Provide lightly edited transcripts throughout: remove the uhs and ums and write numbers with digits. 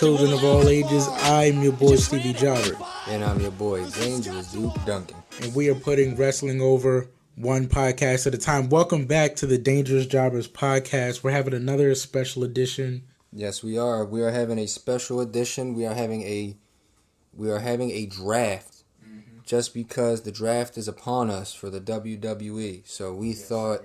children of all ages. I'm your boy Stevie Jobber. And I'm your boy, Dangerous Duke Duncan. And we are putting wrestling over one podcast at a time. Welcome back to the Dangerous Jobbers podcast. We're having another special edition. Yes, we are. We are having a special edition. We are having a draft. Just because the draft is upon us for the WWE. So we thought,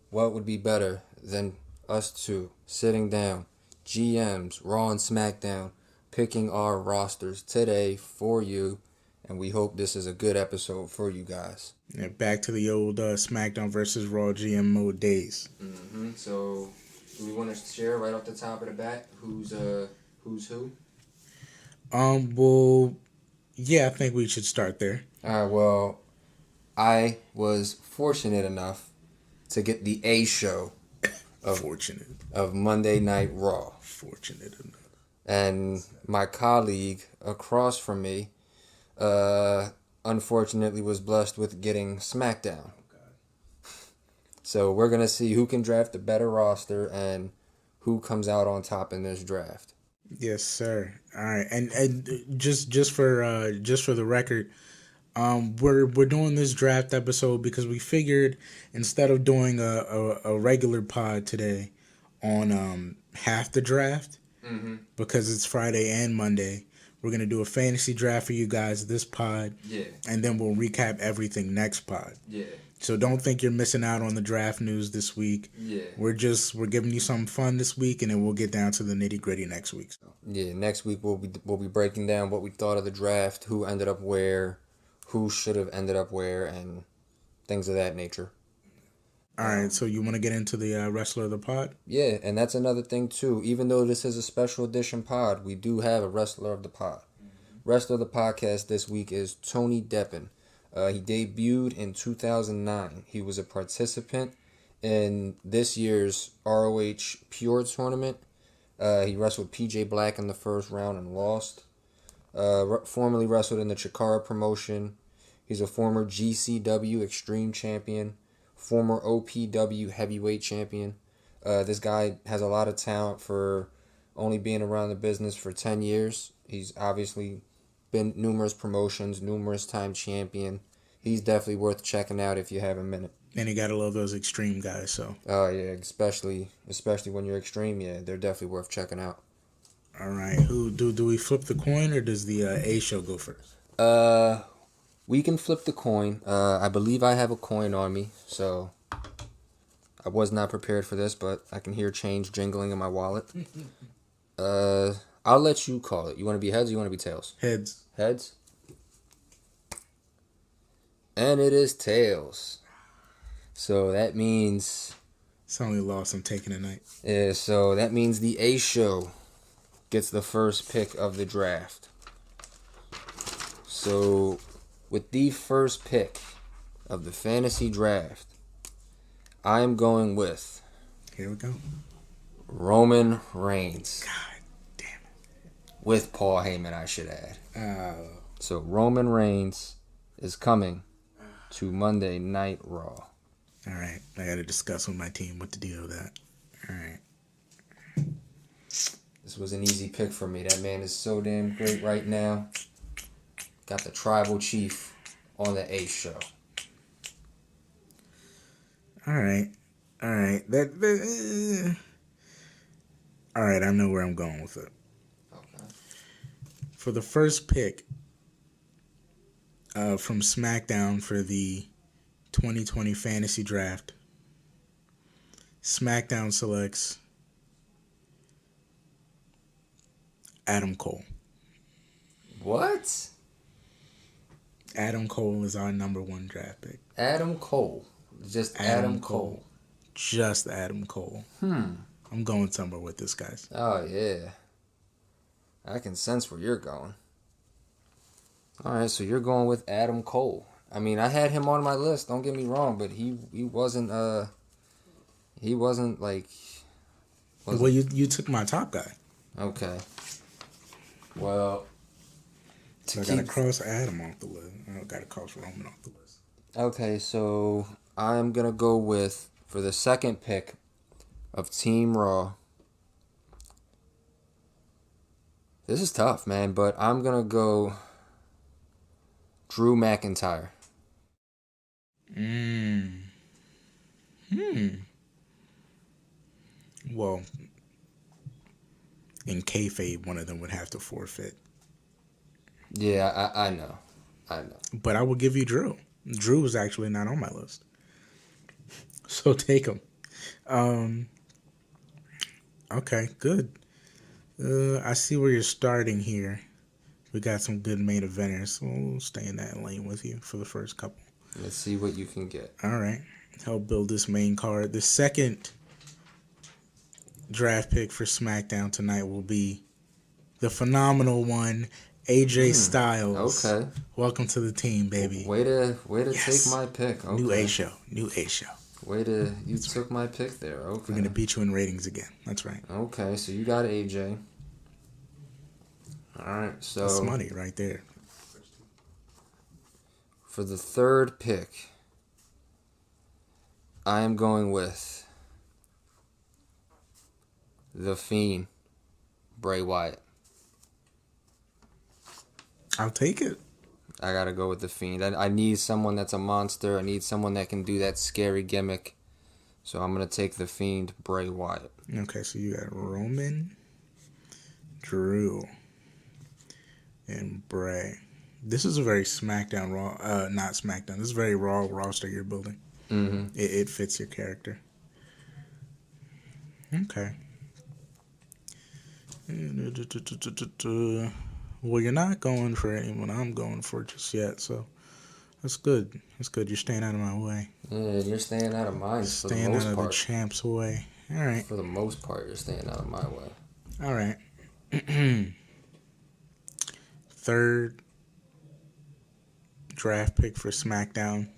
what would be better than us two sitting down, GMs, Raw and Smackdown, picking our rosters today for you. And we hope this is a good episode for you guys. Yeah, back to the old Smackdown versus Raw GM mode days. So, do we want to share right off the top of the bat who's who? Well, yeah, I think we should start there. Well, I was fortunate enough to get the A show of Monday Night Raw. Fortunate enough. And my colleague across from me, unfortunately, was blessed with getting Smackdown. So we're going to see who can draft a better roster and who comes out on top in this draft. Yes, sir. All right, and just for the record, we're doing this draft episode because we figured instead of doing a regular pod today on half the draft, because it's Friday and Monday, we're gonna do a fantasy draft for you guys this pod, and then we'll recap everything next pod. So don't think you're missing out on the draft news this week. We're giving you something fun this week, and then we'll get down to the nitty gritty next week. So. Next week we'll be breaking down what we thought of the draft, who ended up where, who should have ended up where, and things of that nature. All right, so you want to get into the wrestler of the pod? Yeah, and that's another thing too. Even though this is a special edition pod, we do have a wrestler of the pod. Wrestler of the podcast this week is Tony Deppen. He debuted in 2009. He was a participant in this year's ROH Pure tournament. He wrestled PJ Black in the first round and lost. Formerly wrestled in the Chikara promotion. He's a former GCW Extreme Champion, former OPW Heavyweight Champion. This guy has a lot of talent for only being around the business for 10 years. He's obviously been numerous promotions, numerous time champion. He's definitely worth checking out if you have a minute. And you gotta love those extreme guys, so. Oh yeah, especially when you're extreme, yeah, they're definitely worth checking out. All right, who do we flip the coin or does the A show go first? We can flip the coin. I believe I have a coin on me, so I was not prepared for this, but I can hear change jingling in my wallet. I'll let you call it. You want to be heads or you want to be tails? Heads. Heads? And it is tails. So that means... It's only a loss I'm taking tonight. Yeah, so that means the A show gets the first pick of the draft. So with the first pick of the fantasy draft, I am going with... Here we go. Roman Reigns. God damn it. With Paul Heyman, I should add. So Roman Reigns is coming to Monday Night Raw. All right. I got to discuss with my team what to do with that. All right. This was an easy pick for me. That man is so damn great right now. Got the tribal chief on the A show. All right. All right. All right. I know where I'm going with it. Okay. For the first pick from Smackdown for the 2020 fantasy draft, Smackdown selects Adam Cole. What? Adam Cole is our number one draft pick. Adam Cole. Just Adam Cole. Just Adam Cole. I'm going somewhere with this, guys. Oh, yeah. I can sense where you're going. All right, so you're going with Adam Cole. I mean, I had him on my list, don't get me wrong, but he wasn't like... Well, you took my top guy. Okay. Well... So I got to cross Adam off the list. I got to cross Roman off the list. Okay, so I'm going to go with, for the second pick of Team Raw, This is tough, man, but I'm going to go Drew McIntyre. Well, in kayfabe, one of them would have to forfeit. Yeah, I know. But I will give you Drew. Drew is actually not on my list. So take him. Okay, good. I see where you're starting here. We got some good main eventers. So we'll stay in that lane with you for the first couple. Let's see what you can get. All right. Help build this main card. The second draft pick for SmackDown tonight will be the phenomenal one, AJ Styles. Okay. Welcome to the team, baby. Way to take my pick. Okay. New A show. You took my pick there. Okay. We're gonna beat you in ratings again. That's right. Okay, so you got AJ. All right, so that's money right there. For the third pick, I am going with The Fiend, Bray Wyatt. I'll take it. I gotta go with The Fiend. I need someone that's a monster. I need someone that can do that scary gimmick. So I'm gonna take The Fiend, Bray Wyatt. Okay, so you got Roman, Drew, and Bray. This is a very SmackDown Raw. Not SmackDown. This is a very Raw roster you're building. Mm-hmm. It fits your character. Okay. Well, you're not going for anyone I'm going for just yet, so that's good. That's good. You're staying out of my way. Yeah, you're staying out of mine for the most part. Staying out of the champ's way. All right. For the most part, you're staying out of my way. All right. Third draft pick for SmackDown.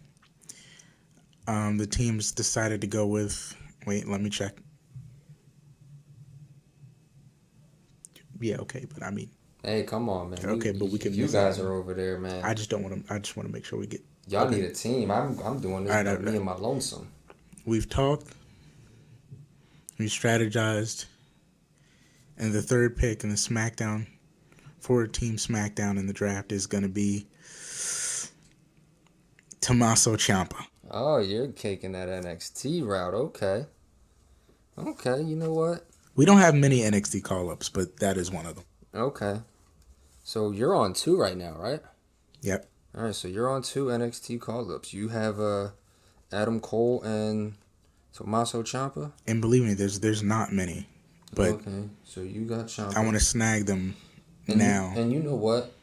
The teams decided to go with... Wait, let me check. Yeah, okay, but I mean... Hey, come on, man. Okay, but we can... You guys are over there, man. I just don't want to... I just want to make sure we get... Y'all need a team. I'm doing this by me and my lonesome. We've talked. We strategized. And the third pick in the SmackDown... for Team SmackDown in the draft is going to be... Tommaso Ciampa. Oh, you're caking that NXT route. Okay. Okay, you know what? We don't have many NXT call-ups, but that is one of them. Okay. So you're on 2 right now, right? Yep. All right, so you're on 2 NXT call-ups. You have Adam Cole and Tommaso Ciampa? And believe me, there's not many. But okay, so you got Ciampa. I want to snag them now. And you know what?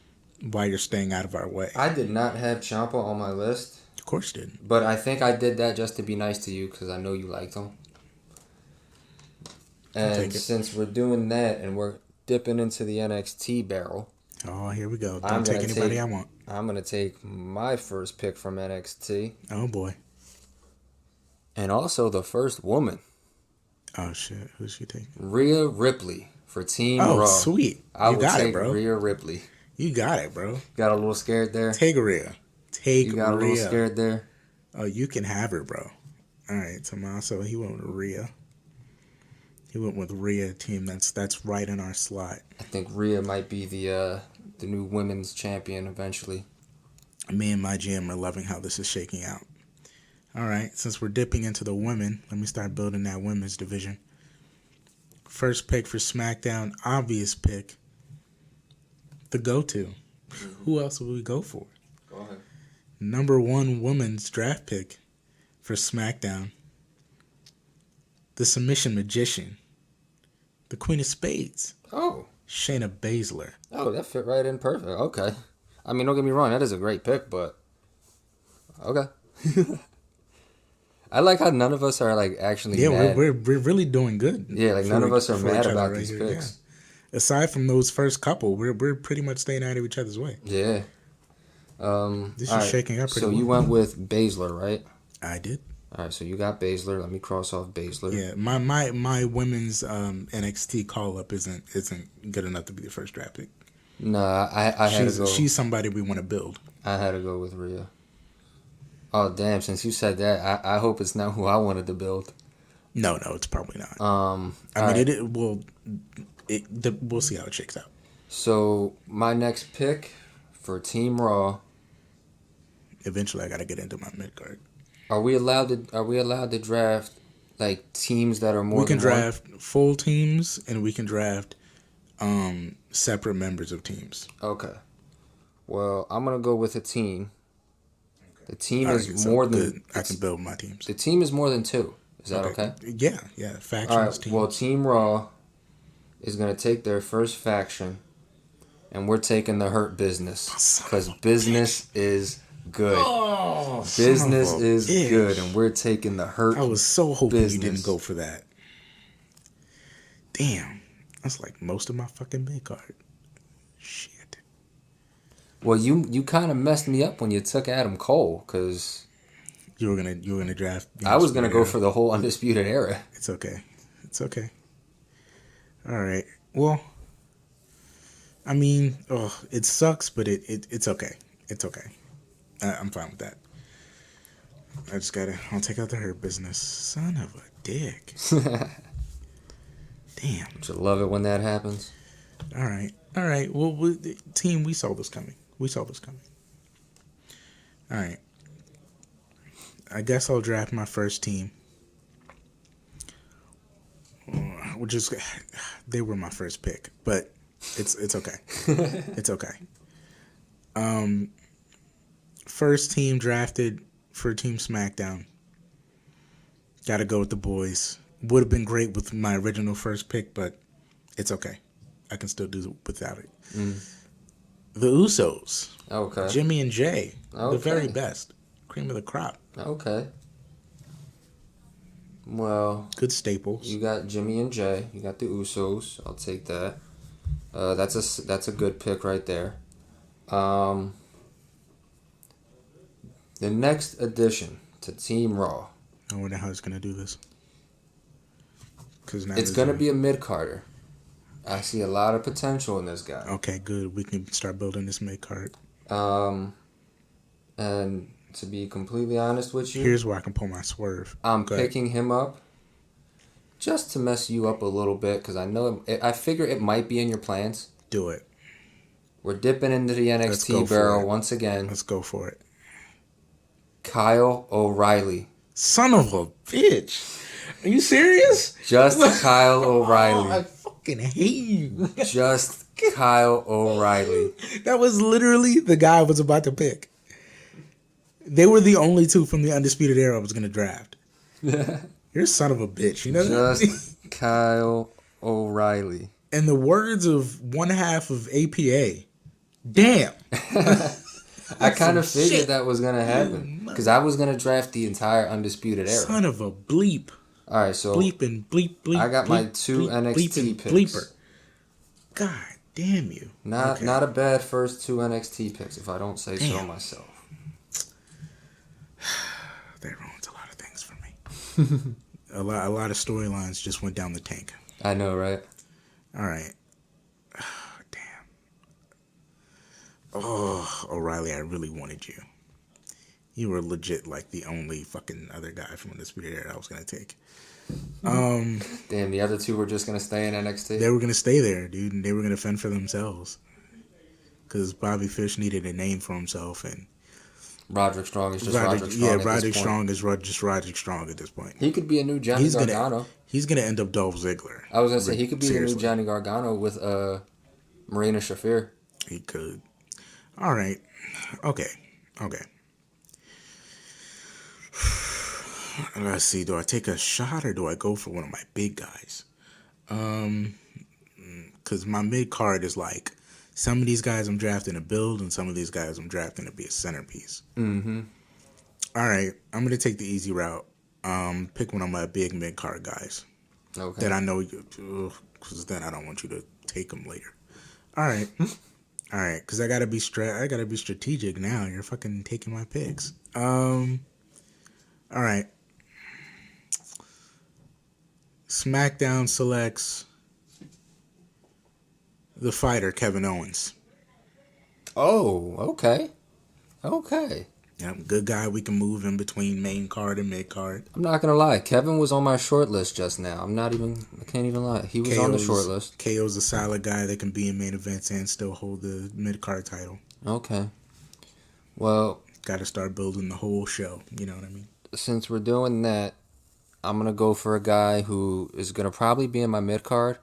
While you're staying out of our way. I did not have Ciampa on my list. Of course you didn't. But I think I did that just to be nice to you because I know you liked him. And since we're doing that and we're dipping into the NXT barrel. Oh, here we go. Don't take anybody I want. I'm going to take my first pick from NXT. Oh, boy. And also the first woman. Oh, shit. Who's she taking? Rhea Ripley for Team Raw. Oh, sweet. You got it, bro. Rhea Ripley. You got it, bro. Got a little scared there? Take Rhea. You got a little scared there? Oh, you can have her, bro. All right, Tommaso, he went with Rhea. He went with Rhea team. That's right in our slot. I think Rhea might be the new women's champion eventually. Me and my GM are loving how this is shaking out. All right, since we're dipping into the women, let me start building that women's division. First pick for SmackDown, obvious pick. The go-to. Who else would we go for? Go ahead. Number 1 women's draft pick for SmackDown. The submission magician. The Queen of Spades. Oh. Shayna Baszler. Oh, that fit right in perfect. Okay. I mean, don't get me wrong. That is a great pick, but... Okay. I like how none of us are, like, actually mad. We're really doing good. Yeah, like, none of us are mad about these picks. Yeah. Aside from those first couple, we're pretty much staying out of each other's way. Yeah. This is shaking up pretty well. So you went with Baszler, right? I did. All right, so you got Baszler. Let me cross off Baszler. Yeah, my women's NXT call up isn't good enough to be the first draft pick. Nah, I had to go. She's somebody we want to build. I had to go with Rhea. Oh damn! Since you said that, I hope it's not who I wanted to build. No, it's probably not. We'll see how it shakes out. So my next pick for Team Raw. Eventually, I gotta get into my mid card. Are we allowed to draft like teams that are more We can than one? draft full teams, and we can draft separate members of teams. Okay. Well, I'm gonna go with a team. The team All is right, so more good. than I can build my teams. the team is more than two. Is that okay? Yeah. All Factions, right. Well, teams. Team Raw is gonna take their first faction, and we're taking the Hurt Business because business is good. Oh, Business son of a is bitch. good, and we're taking the Hurt. I was so hoping business. you didn't go for that. Damn, that's like most of my fucking mid card. Shit. Well, you kind of messed me up when you took Adam Cole because You were gonna draft. I was gonna go for the whole Undisputed Era. It's okay. It's okay. All right. Well, I mean, it sucks, but it's okay. It's okay. I'm fine with that. I'll take out the Hurt Business. Son of a dick. Damn. Don't you love it when that happens? All right. Well, team, we saw this coming. All right. I guess I'll draft my first team. Which is, they were my first pick, but it's okay. It's okay. First team drafted for Team Smackdown. Got to go with the boys. Would have been great with my original first pick, but it's okay. I can still do without it. The Usos. Okay. Jimmy and Jay. Okay. The very best. Cream of the crop. Okay. Well, Good staples. you got Jimmy and Jay. You got the Usos. I'll take that. That's a good pick right there. The next addition to Team Raw. I wonder how it's going to do this. Cause now It's going to be a mid-carder. I see a lot of potential in this guy. Okay, good. We can start building this mid card. And to be completely honest with you, Here's where I can pull my swerve. I'm Go ahead. picking him up just to mess you up a little bit because I figure it might be in your plans. Do it. We're dipping into the Let's go NXT for barrel it. once again. Let's go for it. Kyle O'Reilly. Son of a bitch. Are you serious? Just Kyle O'Reilly. I fucking hate you. Just Kyle O'Reilly. That was literally the guy I was about to pick. They were the only two from the Undisputed Era I was going to draft. You're a son of a bitch. You know that? Just Kyle O'Reilly. In the words of one half of APA, damn. I kind of figured shit. that was going to happen because I was going to draft the entire Undisputed Era. Son of a bleep. All right, so Bleep and bleep, bleep. I got bleep, my two bleep, NXT bleep and picks. Bleeper. God damn you. Not Okay. not a bad first two NXT picks, if I don't say so Damn. myself. That ruins a lot of things for me. a lot of storylines just went down the tank. I know, right? All right. Damn. Oh, O'Reilly, I really wanted you. You were legit like the only fucking other guy from the Spirit Era I was gonna take. Damn, the other two were just gonna stay in NXT. They were gonna stay there, dude, and they were gonna fend for themselves. Because Bobby Fish needed a name for himself, and Roderick Strong is just Roderick Strong. Yeah, at Roderick this point. Strong is just Roderick Strong at this point. He could be a new Johnny Gargano. He's gonna end up Dolph Ziggler. I was gonna say he could be Seriously. the new Johnny Gargano with Marina Shafir. He could. All right. Okay. Let's see. Do I take a shot or do I go for one of my big guys? Because my mid card is like some of these guys I'm drafting to build, and some of these guys I'm drafting to be a centerpiece. Mm-hmm. All right. I'm gonna take the easy route. Pick one of my big mid card guys Okay. that I know you. Because then I don't want you to take them later. All right. All right, because I gotta be strategic now. You're fucking taking my picks. All right. SmackDown selects the fighter Kevin Owens. Oh, okay. Okay. Yeah, good guy. We can move in between main card and mid card. I'm not gonna lie. Kevin was on my short list just now. I can't even lie. He was on the short list. KO's a solid guy that can be in main events and still hold the mid card title. Okay. Well, got to start building the whole show. You know what I mean? Since we're doing that, I'm going to go for a guy who is going to probably be in my mid card,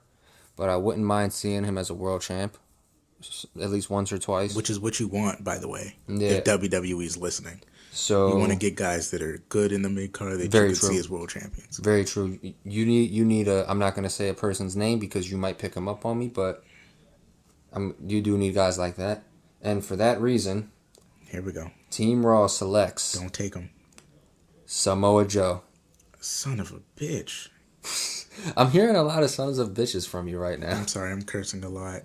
but I wouldn't mind seeing him as a world champ at least once or twice. Which is what you want, by the way, yeah. if WWE's listening. So you want to get guys that are good in the mid card that you can see as world champions. Very true. You need a. I'm not going to say a person's name because you might pick him up on me, but you do need guys like that. And for that reason, here we go. Team Raw selects. Don't take him. Samoa Joe. Son of a bitch. I'm hearing a lot of sons of bitches from you right now. I'm sorry, I'm cursing a lot.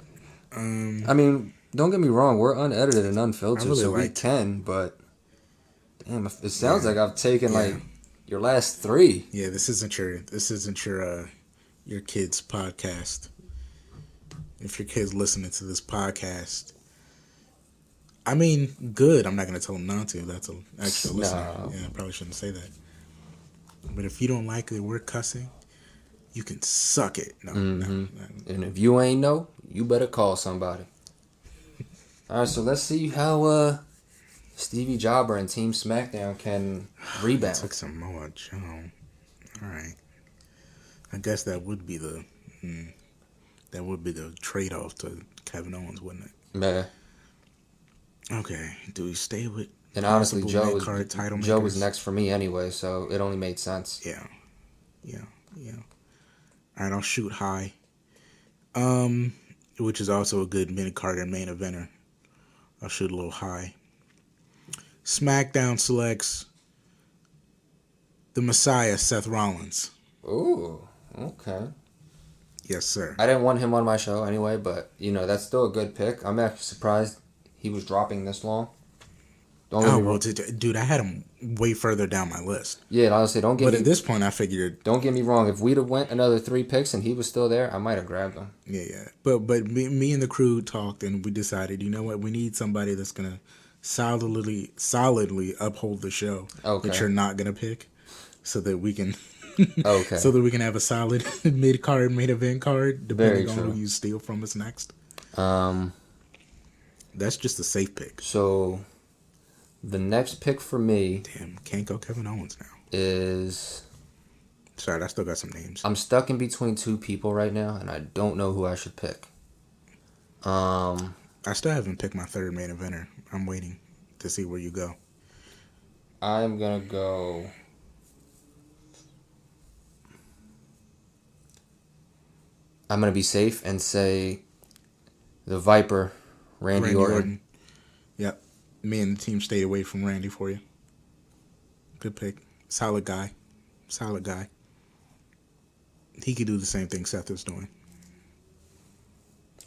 I mean, don't get me wrong. We're unedited and unfiltered, really so we can, but damn, it sounds like I've taken like your last three. Yeah, this isn't your kid's podcast. If your kid's listening to this podcast, I mean, good. I'm not going to tell them not to. That's an extra listener. Yeah, I probably shouldn't say that. But if you don't like that we're cussing, you can suck it. No. And if you ain't know, you better call somebody. All right, so let's see how Stevie Jobber and Team Smackdown can rebound. Took Samoa Joe. All right. I guess that would be the trade-off to Kevin Owens, wouldn't it? Yeah. Okay. Do we stay with? And honestly, Joe was next for me anyway, so it only made sense. Yeah. All right, I'll shoot high. Which is also a good mid-card and main eventer. I'll shoot a little high. SmackDown selects the Messiah, Seth Rollins. Ooh, okay. Yes, sir. I didn't want him on my show anyway, but, that's still a good pick. I'm actually surprised he was dropping this long. Dude, I had him way further down my list. Yeah, honestly, But at this point, I figured... Don't get me wrong. If we'd have went another 3 picks and he was still there, I might have grabbed him. Yeah. But me and the crew talked, and we decided, you know what? We need somebody that's going to solidly uphold the show that you're not going to pick so that we can... so that we can have a solid mid-card, main event card, depending on who you steal from us next. That's just a safe pick. So... The next pick for me... Damn, can't go Kevin Owens now. ...is... Sorry, I still got some names. I'm stuck in between 2 people right now, and I don't know who I should pick. I still haven't picked my third main eventer. I'm waiting to see where you go. I'm going to go... I'm going to be safe and say the Viper, Randy Orton. Yep. Me and the team stayed away from Randy for you. Good pick. Solid guy. He could do the same thing Seth is doing.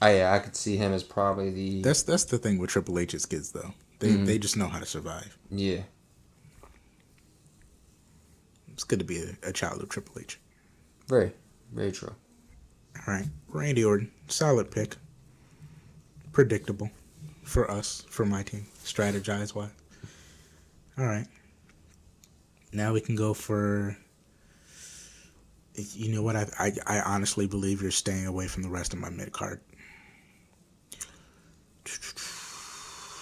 I could see him as probably the... That's the thing with Triple H's kids, though. They just know how to survive. Yeah. It's good to be a child of Triple H. Very, very true. All right. Randy Orton. Solid pick. Predictable. For us, for my team, strategize-wise. All right. Now we can go for... You know what? I honestly believe you're staying away from the rest of my mid-card.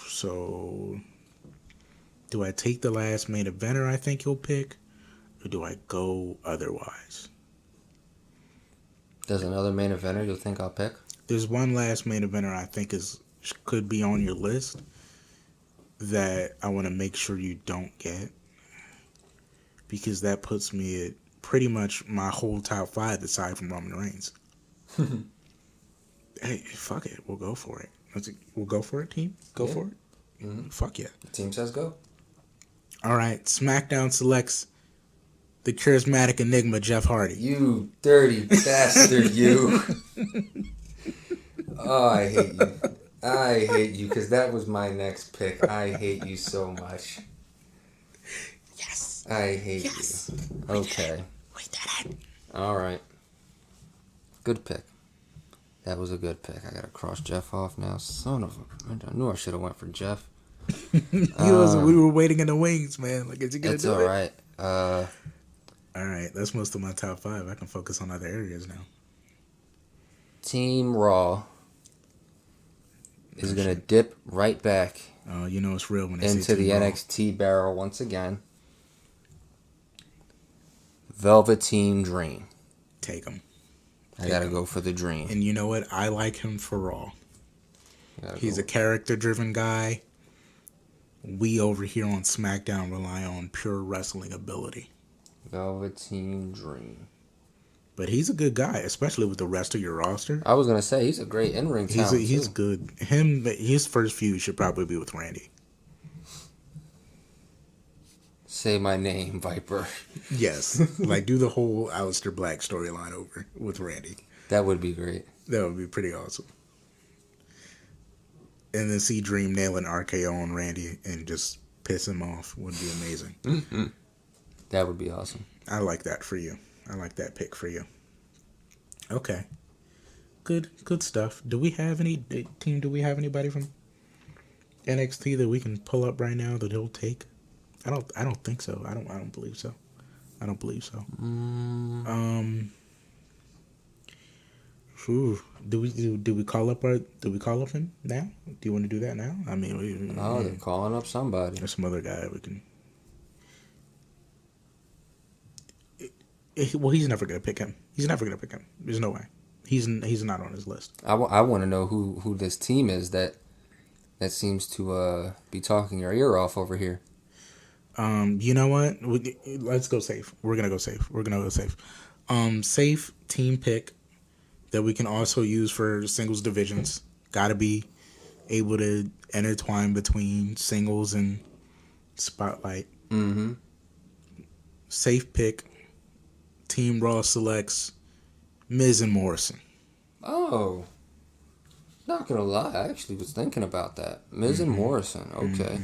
So, do I take the last main eventer I think you'll pick? Or do I go otherwise? There's another main eventer you'll think I'll pick? There's one last main eventer I think could be on your list that I want to make sure you don't get, because that puts me at pretty much my whole top 5 aside from Roman Reigns. Hey, fuck it. We'll go for it. We'll go for it, team. Go for it. Mm-hmm. Fuck yeah. The team says go. All right. SmackDown selects the charismatic enigma, Jeff Hardy. You dirty bastard, you. Oh, I hate you. I hate you, because that was my next pick. I hate you so much. Yes. I hate you. Okay. We did it. All right. Good pick. That was a good pick. I got to cross Jeff off now. Son of a... I knew I should have went for Jeff. We were waiting in the wings, man. Like, is he gonna It's do all it? right. All right, that's most of my top 5. I can focus on other areas now. Team Raw is gonna dip right back You know it's real when they into say the Team Raw. NXT barrel once again. Velveteen Dream. Take him. I gotta go for the Dream. And you know what? I like him for Raw. He's a character-driven guy. We over here on SmackDown rely on pure wrestling ability. Velveteen Dream. But he's a good guy, especially with the rest of your roster. I was gonna say he's a great in-ring talent. He's good. His first feud should probably be with Randy. Say my name, Viper. Yes, like do the whole Aleister Black storyline over with Randy. That would be great. That would be pretty awesome. And then see Dream nail an RKO on Randy and just piss him off would be amazing. Mm-hmm. That would be awesome. I like that for you. I like that pick for you. Okay. Good stuff. Do we have anybody from NXT that we can pull up right now that he'll take? I don't think so. I don't believe so. I don't believe so. Do we call up him now? Do you want to do that now? I mean, they're calling up somebody. There's some other guy we can. Well, he's never gonna pick him. There's no way. He's not on his list. I want to know who this team is that seems to be talking your ear off over here. You know what? Let's go safe. We're gonna go safe. Safe team pick that we can also use for singles divisions. Got to be able to intertwine between singles and Spotlight. Mm-hmm. Safe pick. Team Raw selects Miz and Morrison. Oh, not gonna lie, I actually was thinking about that. Miz and Morrison. Okay.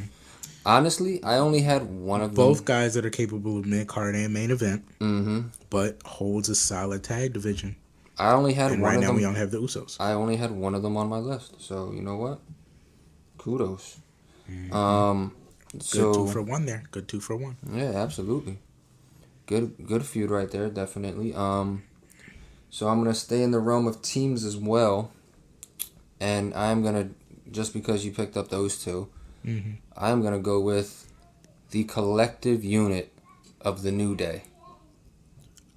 Honestly, I only had one of them. Both guys that are capable of mid-card and main event, Mm-hmm. but holds a solid tag division. I only had and one right of now them. we don't have the Usos. I only had one of them on my list, so you know what? Kudos. Good 2 for 1 there. Good 2 for 1. Yeah, absolutely. Good feud right there, definitely. So I'm gonna stay in the realm of teams as well, and I'm gonna, just because you picked up those two, I'm gonna go with the collective unit of the New Day.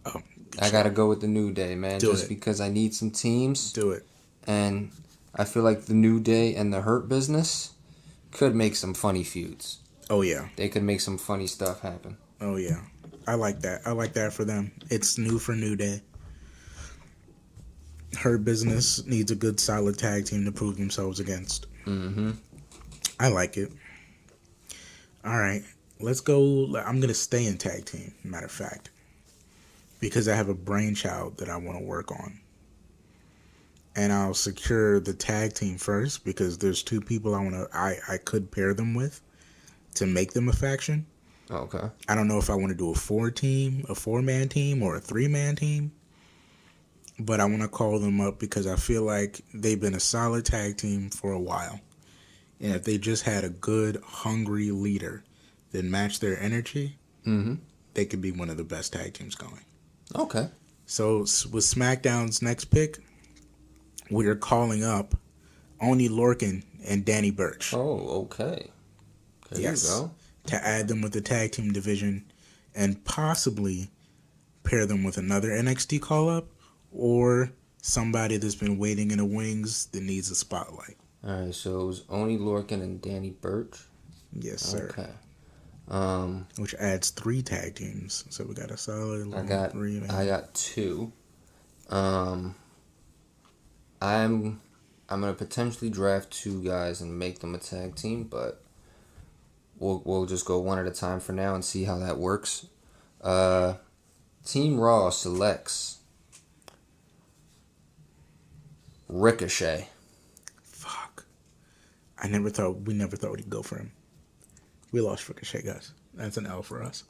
Oh, I gotta go with the New Day, man. Because I need some teams. Do it. And I feel like the New Day and the Hurt Business could make some funny feuds. Oh yeah. They could make some funny stuff happen. Oh yeah. I like that. I like that for them. It's new for New Day. Her Business needs a good, solid tag team to prove themselves against. Mm-hmm. I like it. All right. Let's go. I'm going to stay in tag team, matter of fact, because I have a brainchild that I want to work on. And I'll secure the tag team first because there's 2 people I could pair them with to make them a faction. Okay. I don't know if I want to do a 4-man team, or a 3-man team. But I want to call them up because I feel like they've been a solid tag team for a while. And if they just had a good, hungry leader that matched their energy, they could be one of the best tag teams going. Okay. So with SmackDown's next pick, we are calling up Oney Lorcan and Danny Burch. Oh, okay. There you go. To add them with the tag team division and possibly pair them with another NXT call-up or somebody that's been waiting in the wings that needs a spotlight. All right, so it was Oney Lorcan and Danny Burch. Yes, sir. Okay. Which adds 3 tag teams, so we got a solid. I got 2. I'm gonna potentially draft 2 guys and make them a tag team, but we'll just go one at a time for now and see how that works. Team Raw selects Ricochet. Fuck. We never thought we'd go for him. We lost Ricochet, guys. That's an L for us.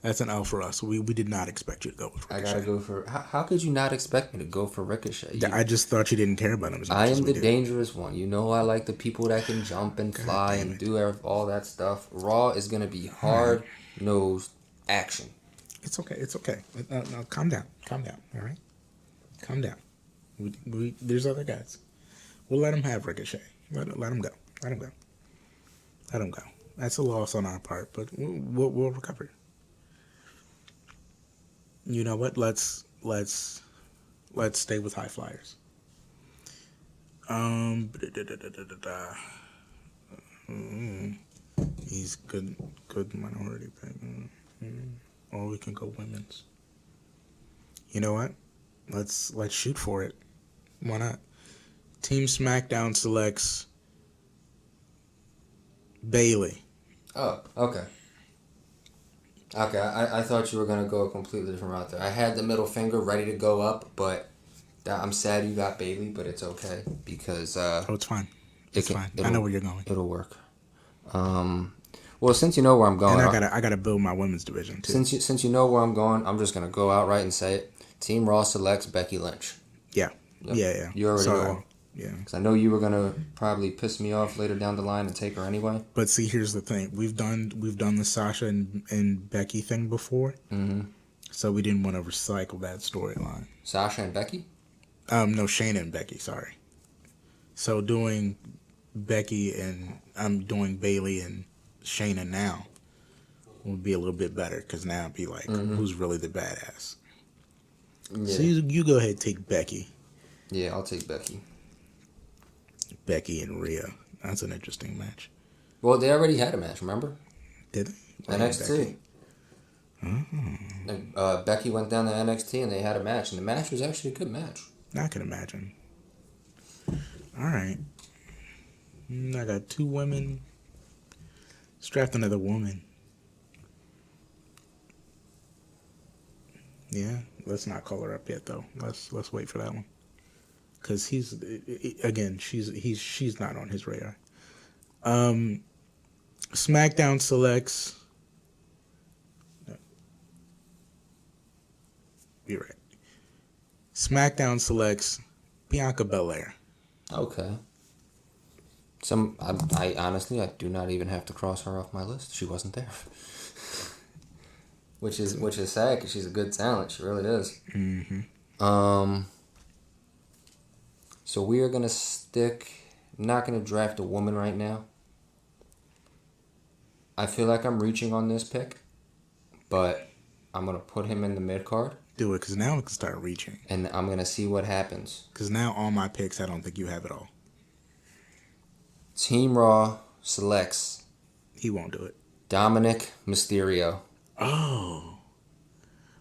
That's an L for us. We did not expect you to go with I Ricochet. gotta go for. How could you not expect me to go for Ricochet? I just thought you didn't care about him as much I as am we the do. dangerous one. You know I like the people that can jump and God fly damn and it. do all that stuff. Raw is gonna be All right. hard nosed action. It's okay. It's okay. No, calm down. Calm down. All right. Calm down. There's other guys. We'll let him have Ricochet. Let him go. Let him go. Let him go. That's a loss on our part, but we'll recover. You know what? Let's stay with high flyers. He's good minority pick. Or we can go women's. You know what? Let's shoot for it. Why not? Team Smackdown selects Bailey. Oh, okay. Okay, I thought you were gonna go a completely different route there. I had the middle finger ready to go up, but I'm sad you got Bailey, but it's okay because Oh, it's fine. It's fine. I know where you're going. It'll work. Well, since you know where I'm going, And I gotta build my women's division too. Since you know where I'm going, I'm just gonna go outright and say it. Team Raw selects Becky Lynch. Yeah. Yep. Yeah. You already know. Yeah. Because I know you were gonna probably piss me off later down the line and take her anyway. But see, here's the thing: we've done the Sasha and Becky thing before, so we didn't want to recycle that storyline. Sasha and Becky? No, Shayna and Becky. Sorry. So doing Becky and I'm doing Bailey and Shayna now would be a little bit better because now it'd be like, who's really the badass? Yeah. So you go ahead and take Becky. Yeah, I'll take Becky. Becky and Rhea. That's an interesting match. Well, they already had a match, remember? Did they? NXT. Becky went down to NXT and they had a match, and the match was actually a good match. I can imagine. All right. I got 2 women. Let's draft another woman. Yeah, let's not call her up yet though. Let's wait for that one. Cause she's not on his radar. SmackDown selects. No. You're right. SmackDown selects Bianca Belair. Okay. I honestly, I do not even have to cross her off my list. She wasn't there. which is sad because she's a good talent. She really is. So we are gonna stick. I'm not gonna draft a woman right now. I feel like I'm reaching on this pick, but I'm gonna put him in the mid card. Do it, because now we can start reaching. And I'm gonna see what happens. Because now all my picks, I don't think you have it all. Team Raw selects. He won't do it. Dominic Mysterio. Oh.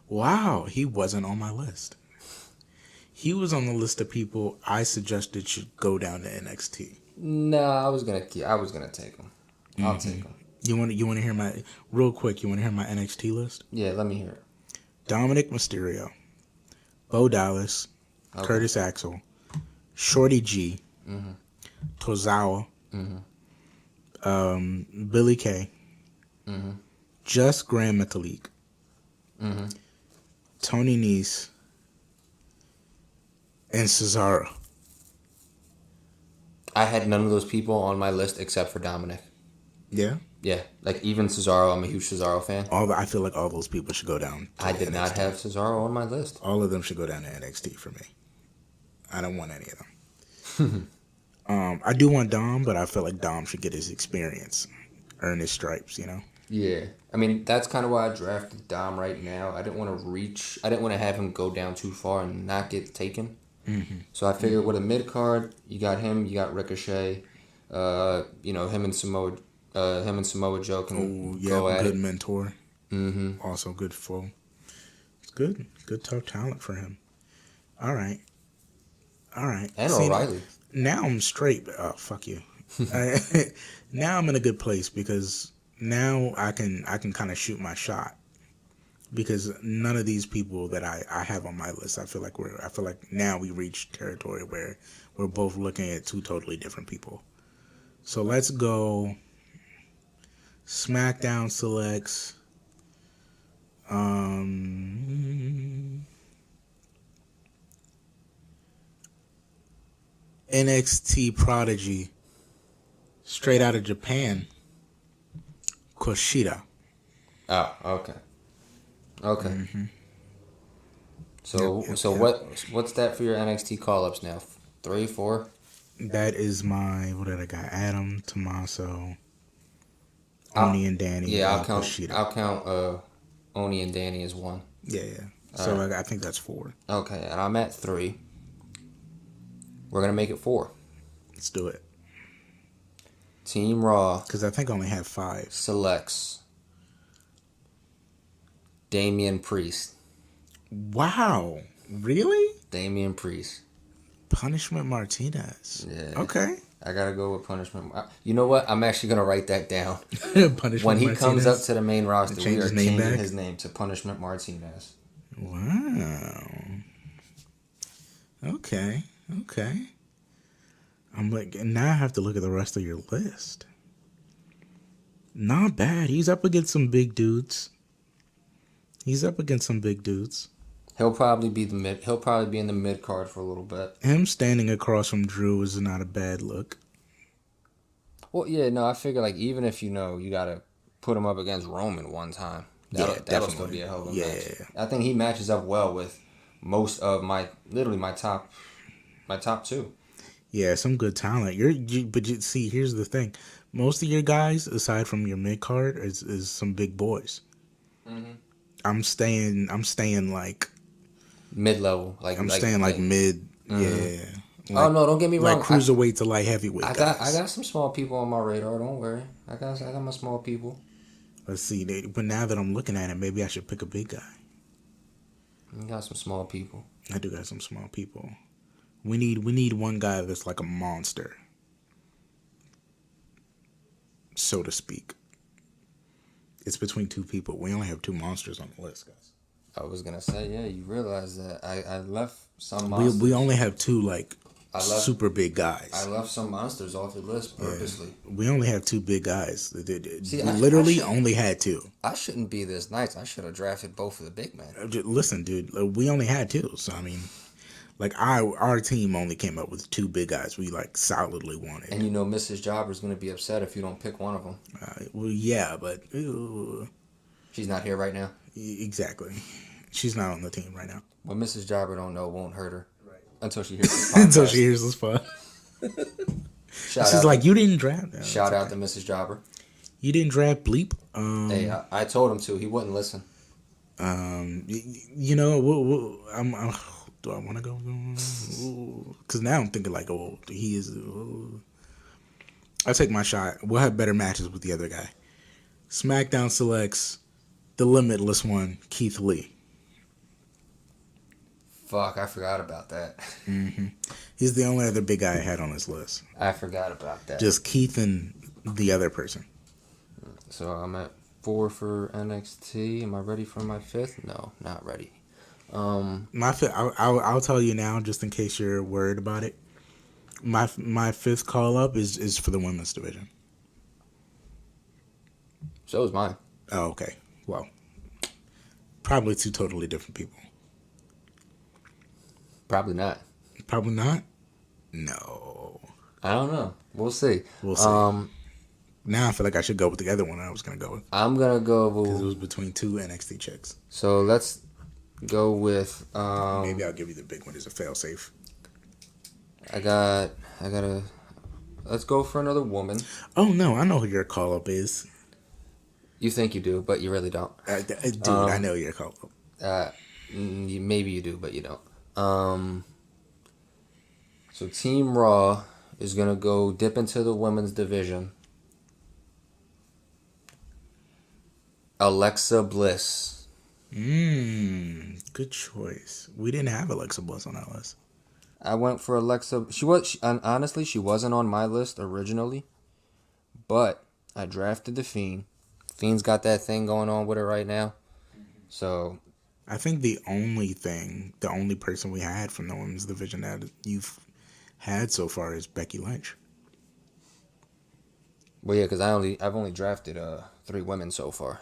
Wow, he wasn't on my list. He was on the list of people I suggested should go down to NXT. No, I was gonna take him. I'll take him. You want to hear my real quick? You want to hear my NXT list? Yeah, let me hear it. Dominic Mysterio, Bo Dallas, Curtis Axel, Shorty G, Tozawa, Billy Kay, Just Grand Metalik, Tony Nese, and Cesaro. I had none of those people on my list except for Dominic. Yeah? Yeah, like even Cesaro. I'm a huge Cesaro fan. I feel like all those people should go down to I did NXT. not have Cesaro on my list. All of them should go down to NXT for me. I don't want any of them. I do want Dom, but I feel like Dom should get his experience, earn his stripes, you know? Yeah. I mean, that's kind of why I drafted Dom right now. I didn't want to reach. I didn't want to have him go down too far and not get taken. So I figured with a mid card, you got him, you got Ricochet, him and Samoa Joe can go at it. Good mentor. Also good foe. It's good. Good tough talent for him. All right. And O'Reilly. Now I'm straight. Oh, fuck you. Now I'm in a good place because now I can kind of shoot my shot. Because none of these people that I have on my list, I feel like now we reach territory where we're both looking at 2 totally different people. So let's go. SmackDown selects NXT prodigy, straight out of Japan, Kushida. Oh, okay. Okay. Mm-hmm. So Yep. what's that for your NXT call ups now? 3, 4? That is my, what did I got? Adam, Tommaso, I'll Oni and Danny, yeah, and Kushida. I'll count Oni and Danny as one. Yeah, yeah. All So right. I think that's 4. Okay, and I'm at 3. We're gonna make it 4. Let's do it. Team Raw Because I think I only have 5. selects Damian Priest. Wow. Really? Damian Priest. Punishment Martinez. Yeah. Okay. I gotta go with Punishment. You know what? I'm actually gonna write that down. Punishment When he Martinez. comes up to the main roster, Change we are his name changing back? his name to Punishment Martinez. Wow. Okay. Okay. I'm like, now I have to look at the rest of your list. Not bad. He's up against some big dudes. He'll He'll probably be in the mid card for a little bit. Him standing across from Drew is not a bad look. Well, yeah, no, I figure like even if you gotta put him up against Roman one time, that'll still be a hell of a match. I think he matches up well with most of my top 2. Yeah, some good talent. But you see, here's the thing: most of your guys, aside from your mid card, is some big boys. Mm-hmm. I'm staying like Mid level, like mid. Mm-hmm. Yeah. Oh no! Don't get me wrong. Like cruiserweight to light heavyweight. I got some small people on my radar. Don't worry. I got my small people. Let's see. But now that I'm looking at it, maybe I should pick a big guy. You got some small people. I do got some small people. We need one guy that's like a monster, so to speak. It's between 2 people. We only have 2 monsters on the list, guys. I was gonna say, yeah. You realize that I left some monsters. We only have 2 like super big I guys. left some monsters off the list purposely. Yeah. We only have 2 big guys. See, we literally only had 2. I shouldn't be this nice. I should have drafted both of the big men. Listen, dude, we only had 2. So I mean, like our team only came up with 2 big guys we like solidly wanted. And Mrs. Jobber's gonna be upset if you don't pick one of them. Well, yeah, but She's not here right now. Exactly. She's not on the team right now. What Mrs. Jobber don't know won't hurt her. Right. Until she hears this podcast. Until she hears this part. She's like, you didn't draft. Shout out to Mrs. Jobber. You didn't draft Bleep. Hey, I told him to. He wouldn't listen. You know, do I want to go? Because now I'm thinking like, oh, he is. I'll take my shot. We'll have better matches with the other guy. Smackdown selects the limitless one, Keith Lee. Fuck, I forgot about that. Mm-hmm. He's the only other big guy I had on this list. I forgot about that. Just Keith and the other person. So I'm at 4 for NXT. Am I ready for my 5th? No, not ready. My fifth, I'll tell you now, just in case you're worried about it. My 5th call up is for the women's division. So is mine. Oh, okay. Well, probably 2 totally different people. Probably not. Probably not? No. I don't know. We'll see. We'll see. Now I feel like I should go with the other one I was going to go with. I'm going to go with... Because it was between 2 NXT chicks. So let's go with... Maybe I'll give you the big one as a fail-safe. I gotta... Let's go for another woman. Oh, no. I know who your call-up is. You think you do, but you really don't. Dude, I know your call-up. Maybe you do, but you don't. So Team Raw is going to go dip into the women's division. Alexa Bliss. Good choice. We didn't have Alexa Bliss on our list. I went for Alexa. Honestly, she wasn't on my list originally, but I drafted the Fiend. Fiend's got that thing going on with her right now. So I think the only person we had from the women's division that you've had so far is Becky Lynch. Well, yeah, because I've only drafted 3 women so far.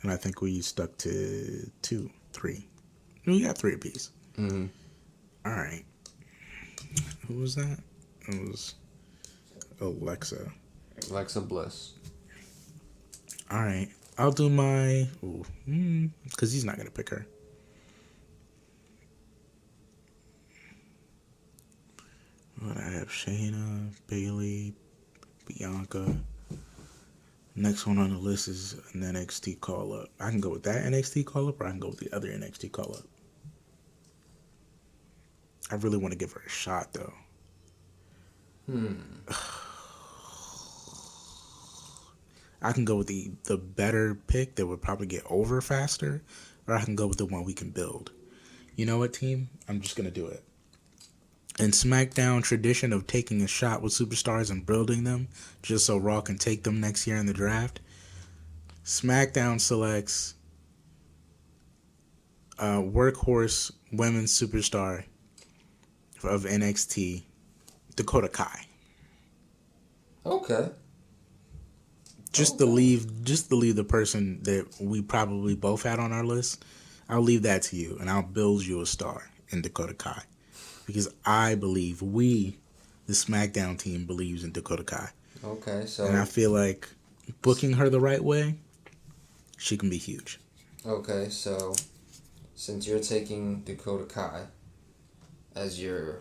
and I think we stuck to 2, 3. We got 3 apiece. Mm-hmm. All right. Who was that? It was Alexa. Alexa Bliss. All right. I'll do my... because he's not going to pick her. What I have? Shayna, Bailey, Bianca. Next one on the list is an NXT call-up. I can go with that NXT call-up, or I can go with the other NXT call-up. I really want to give her a shot, though. I can go with the better pick that would probably get over faster, or I can go with the one we can build. You know what, team? I'm just going to do it. In Smackdown tradition of taking a shot with superstars and building them just so Raw can take them next year in the draft, Smackdown selects workhorse women's superstar of NXT, Dakota Kai. Okay. Just to leave the person that we probably both had on our list, I'll leave that to you, and I'll build you a star in Dakota Kai. Because I believe the SmackDown team, believes in Dakota Kai. Okay, so... And I feel like booking her the right way, she can be huge. Okay, so since you're taking Dakota Kai as your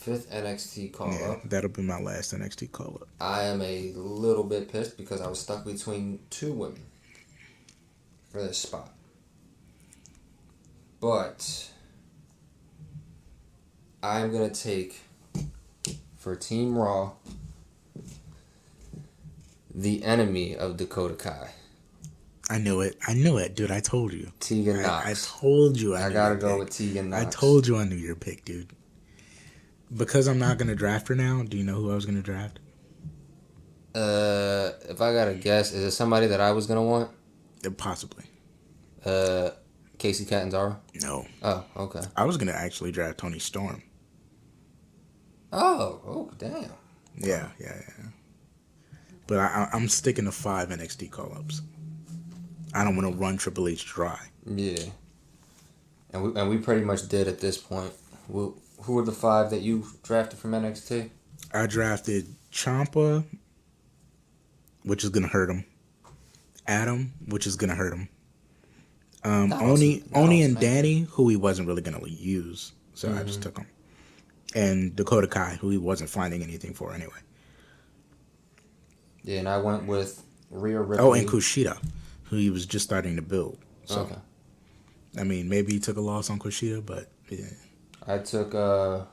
5th NXT call-up... that'll be my last NXT call-up. I am a little bit pissed because I was stuck between 2 women for this spot. But... I'm going to take, for Team Raw, the enemy of Dakota Kai. I knew it, dude. I told you. Tegan Knox. I told you I gotta go with Tegan Knox. I told you I knew your pick, dude. Because I'm not going to draft her now, do you know who I was going to draft? If I gotta guess, is it somebody that I was going to want? Possibly. Casey Catanzaro? No. Oh, okay. I was going to actually draft Toni Storm. Oh, damn. Yeah. But I'm sticking to 5 NXT call-ups. I don't want to run Triple H dry. Yeah. And we pretty much did at this point. Who were the 5 that you drafted from NXT? I drafted Ciampa, which is going to hurt him. Adam, which is going to hurt him. Oni and Danny, who he wasn't really going to use. So I just took him. And Dakota Kai, who he wasn't finding anything for anyway. Yeah, and I went with Rhea Ripley. Oh, and Kushida, who he was just starting to build. So, okay. I mean, maybe he took a loss on Kushida, but yeah. I took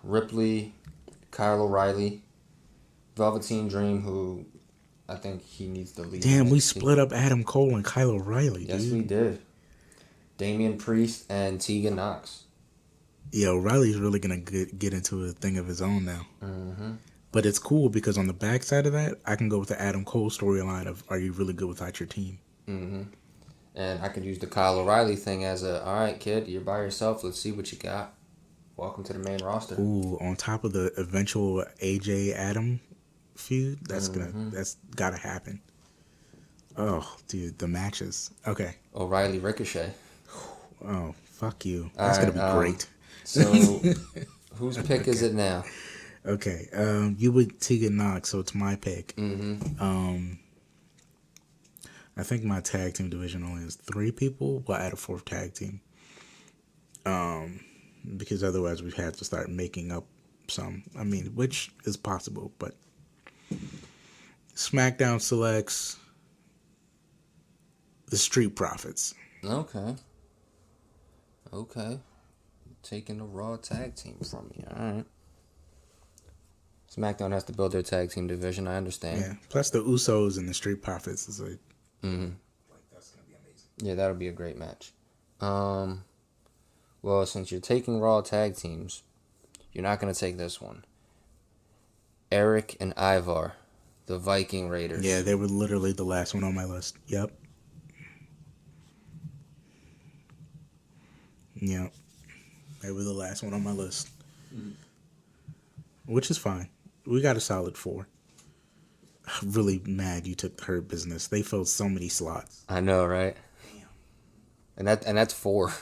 Ripley, Kyle O'Reilly, Velveteen Dream, who I think he needs to leave. Damn, we split up Adam Cole and Kyle O'Reilly, Yes, dude. we did. Damian Priest and Tegan Knox. Yeah, O'Reilly's really going to get into a thing of his own now. Mm-hmm. But it's cool because on the backside of that, I can go with the Adam Cole storyline of, are you really good without your team? Mm-hmm. And I could use the Kyle O'Reilly thing as a, all right, kid, you're by yourself. Let's see what you got. Welcome to the main roster. Ooh, on top of the eventual AJ Adam feud, that's gotta happen. Oh, dude, the matches. Okay. O'Reilly Ricochet. Oh, fuck you. That's gonna be great. So, whose pick is it now? Okay, you would Tegan Knox, so it's my pick. Mm-hmm. I think my tag team division only has 3 people. We'll add a 4th tag team. Because otherwise we'd have to start making up some. I mean, which is possible, but SmackDown selects the Street Profits. Okay. Taking the Raw tag team from me. All right. SmackDown has to build their tag team division. I understand. Yeah. Plus the Usos and the Street Profits is like. Mm-hmm. That's gonna be amazing. Yeah, that'll be a great match. Well, since you're taking Raw tag teams, you're not gonna take this one. Eric and Ivar, the Viking Raiders. Yeah, they were literally the last one on my list. Yep. They were the last one on my list. Which is fine. We got a solid 4. I'm really mad you took Hurt Business. They filled so many slots. I know, right? Damn. and that's four.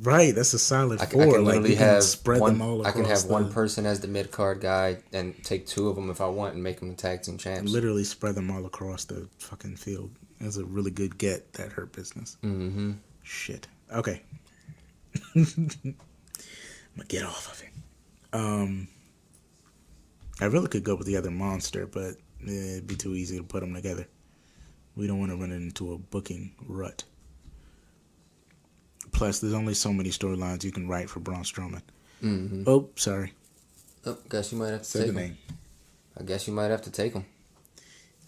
Right, that's a solid I four. can Like literally you can have spread them one. all I can across have one the. person as the mid card guy and take two of them if I want and make them the tag team champs. Literally spread them all across the fucking field. That's a really good get. That Hurt Business. Mm-hmm. Shit. Okay. I'm gonna get off of it. I really could go with the other monster, but it'd be too easy to put them together. We don't want to run into a booking rut. Plus, there's only so many storylines you can write for Braun Strowman. Mm-hmm. Oh, sorry. Oh, guess you might have to Said take the him. name. I guess you might have to take him.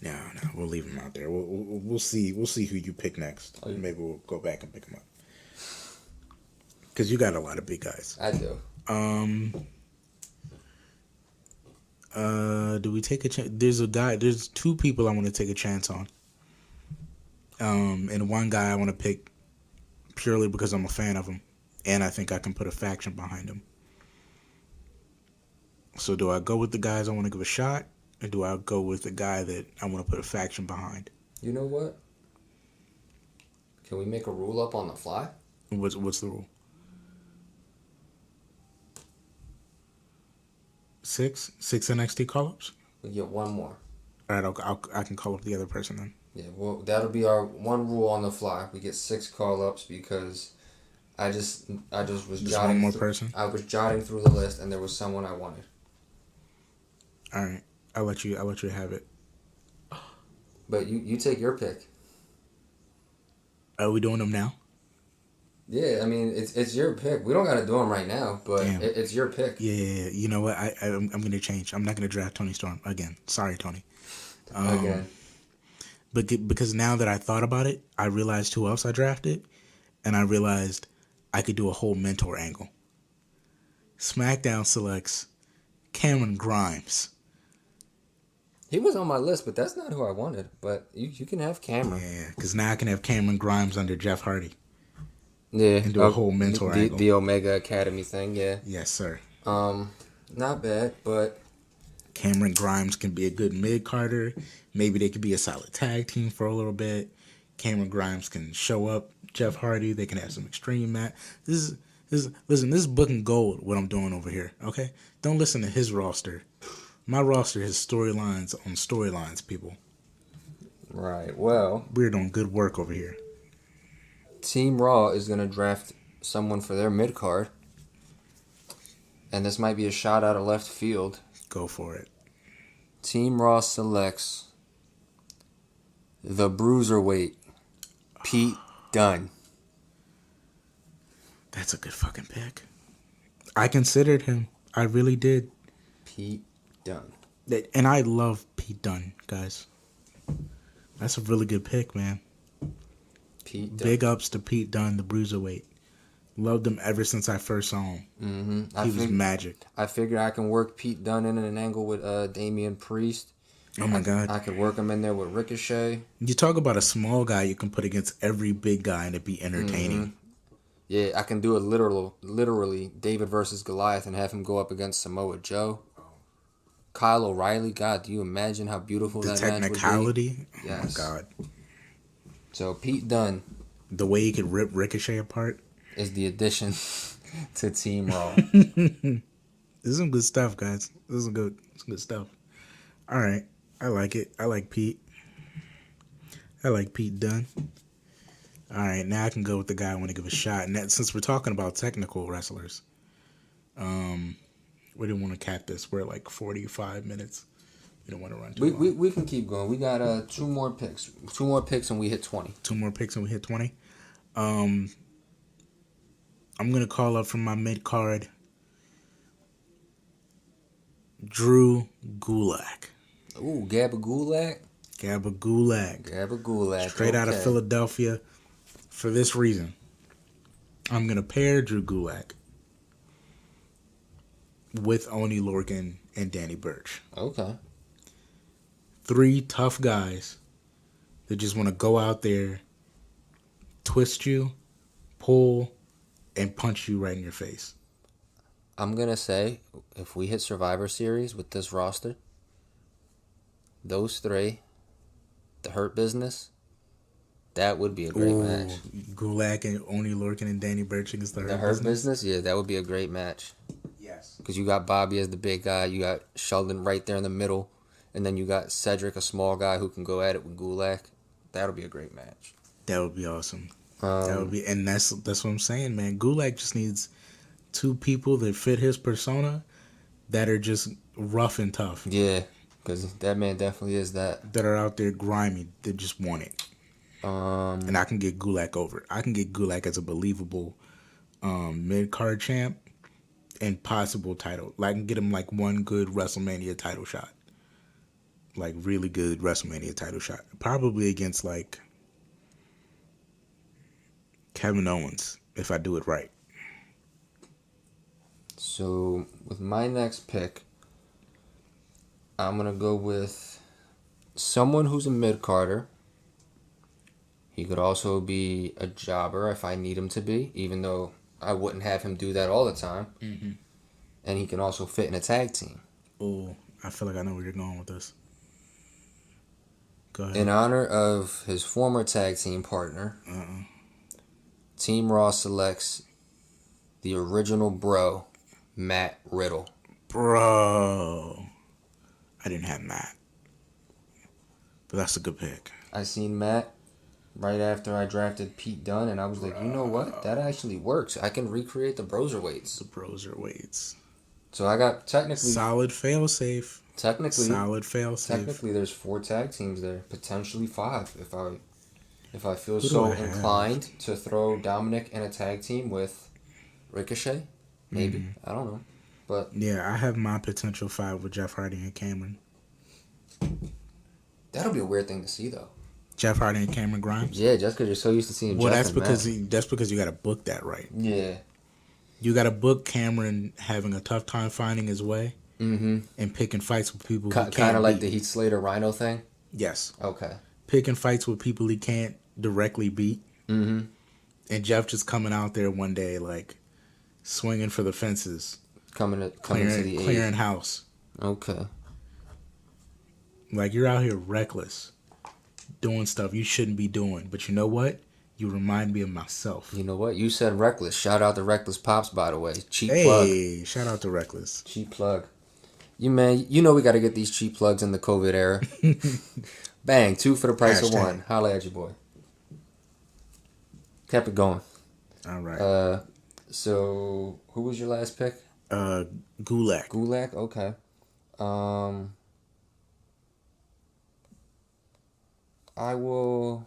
No, we'll leave him out there. We'll see. We'll see who you pick next. Oh, yeah. Maybe we'll go back and pick him up. Because you got a lot of big guys. I do. Do we take a chance? There's two people I want to take a chance on. And one guy I want to pick purely because I'm a fan of him, and I think I can put a faction behind him. So do I go with the guys I want to give a shot, or do I go with the guy that I want to put a faction behind? You know what? Can we make a rule up on the fly? What's the rule? 6 NXT call-ups? We get one more. All right, I can call up the other person then. Yeah, well, that'll be our one rule on the fly. We get 6 call-ups because I just was Just jotting one more through, person? I was jotting through the list and there was someone I wanted. All right, I'll let you have it. But you take your pick. Are we doing them now? Yeah, I mean it's your pick. We don't got to do them right now, but it's your pick. Yeah. You know what? I'm gonna change. I'm not gonna draft Tony Storm again. Sorry, Tony. Again. But because now that I thought about it, I realized who else I drafted, and I realized I could do a whole mentor angle. Smackdown selects Cameron Grimes. He was on my list, but that's not who I wanted. But you can have Cameron. Yeah, because now I can have Cameron Grimes under Jeff Hardy. Yeah, And do a whole mentor angle. The Omega Academy thing, yeah. Yes, sir. Not bad, but Cameron Grimes can be a good mid-carder. Maybe they could be a solid tag team for a little bit. Cameron Grimes can show up Jeff Hardy. They can have some extreme match. Listen, this is booking gold, what I'm doing over here, okay? Don't listen to his roster. My roster has storylines on storylines, people. right. Well, We're doing good work over here. Team Raw is going to draft someone for their mid card. And this might be a shot out of left field. Go for it. Team Raw selects the Bruiserweight, Pete Dunne. That's a good fucking pick. I considered him. I really did. Pete Dunne. And I love Pete Dunne, guys. That's a really good pick, man. Pete Dunne. Big ups to Pete Dunne, the Bruiserweight. Loved him ever since I first saw him. Mm-hmm. He was magic. I figured I can work Pete Dunne in an angle with Damian Priest. Oh my God. I could work him in there with Ricochet. You talk about a small guy you can put against every big guy and it'd be entertaining. Mm-hmm. Yeah, I can do a literally David versus Goliath and have him go up against Samoa Joe. Kyle O'Reilly, God, do you imagine how beautiful The that match would be? technicality, Yes. oh my God. So Pete Dunne The way he could rip Ricochet apart. is the addition to Team Raw. This is some good stuff, guys. This is some good stuff. All right. I like it. I like Pete. I like Pete Dunne. All right. Now I can go with the guy I want to give a shot. And that, since we're talking about technical wrestlers, we didn't want to cap this. We're at like 45 minutes. We don't want to run too long. We can keep going. We got 2 more picks. 2 more picks and we hit 20. 2 more picks and we hit 20. I'm going to call up from my mid-card Drew Gulak. Ooh, Gabagulak. Gabagulak. Straight out of Philadelphia. For this reason, I'm going to pair Drew Gulak with Oney Lorcan and Danny Burch. Okay. 3 tough guys that just want to go out there, twist you, pull, and punch you right in your face. I'm going to say, if we hit Survivor Series with this roster, those 3, the Hurt Business, That would be a great match. Gulak and Oni Lorcan and Danny Burch against the The Hurt Business? Yeah, that would be a great match. Yes. Because you got Bobby as the big guy, you got Sheldon right there in the middle, and then you got Cedric, a small guy who can go at it with Gulak. That'll be a great match. That would be awesome. That would be, and that's what I'm saying, man. Gulak just needs two people that fit his persona, that are just rough and tough. Yeah, because that man definitely is that. That are out there grimy, that just want it. And I can get Gulak over it. I can get Gulak as a believable mid-card champ and possible title. Like, I can get him like one good WrestleMania title shot. Like, really good WrestleMania title shot. Probably against like Kevin Owens, if I do it right. So, with my next pick, I'm going to go with someone who's a mid-carder. He could also be a jobber if I need him to be, even though I wouldn't have him do that all the time. Mm-hmm. And he can also fit in a tag team. Oh, I feel like I know where you're going with this. Go ahead. In honor of his former tag team partner, Team Raw selects the original bro, Matt Riddle. Bro. I didn't have Matt. But that's a good pick. I seen Matt right after I drafted Pete Dunne, and I was like, you know what? That actually works. I can recreate the Broserweights. The Broserweights. So I got technically... Solid fail-safe. Solid fail-safe. Technically, there's 4 tag teams there. Potentially 5 if I feel so inclined to throw Dominic in a tag team with Ricochet. Maybe. I don't know. But yeah, I have my potential 5 with Jeff Hardy and Cameron. That'll be a weird thing to see, though. Jeff Hardy and Cameron Grimes? Yeah, just because you're so used to seeing Well, Jeff that's because you got to book that right. Yeah. You got to book Cameron having a tough time finding his way and picking fights with people he can't Kind of like beat. the Heath Slater Rhino thing? Yes. Okay. Picking fights with people he can't directly beat. Mm-hmm. And Jeff just coming out there one day, like, swinging for the fences. Coming to the clearing aid. house. Okay. Like, you're out here reckless, doing stuff you shouldn't be doing. But you know what? You remind me of myself. You know what? You said Reckless. Shout out to Reckless Pops, by the way. Cheap Hey, plug. shout out to Reckless. Cheap plug. You know we got to get these cheap plugs in the COVID era. Bang, 2 for the price of 1. Holla at your boy. Kept it going. All right. So who was your last pick? Gulak. Gulak. Okay. I will.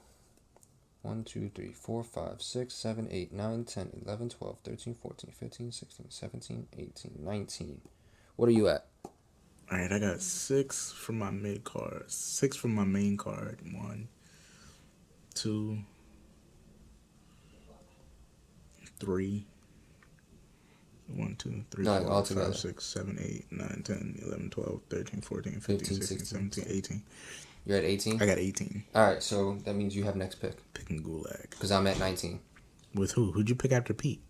1, 2, 3, 4, 5, 6, 7, 8, 9, 10, 11, 12, 13, 14, 15, 16, 17, 18, 19. What are you at? All right, I got 6 from my mid card, 6 from my main card. 1, 2, 3. 1, 2, 3, No, 4, altogether. 5, 6, 7, 8, 9, 10, 11, 12, 13, 14, 15, 16, 17, 18. You're at 18? I got 18. Alright, so that means you have next pick. Picking Gulak. Because I'm at 19. With who? Who'd you pick after Pete?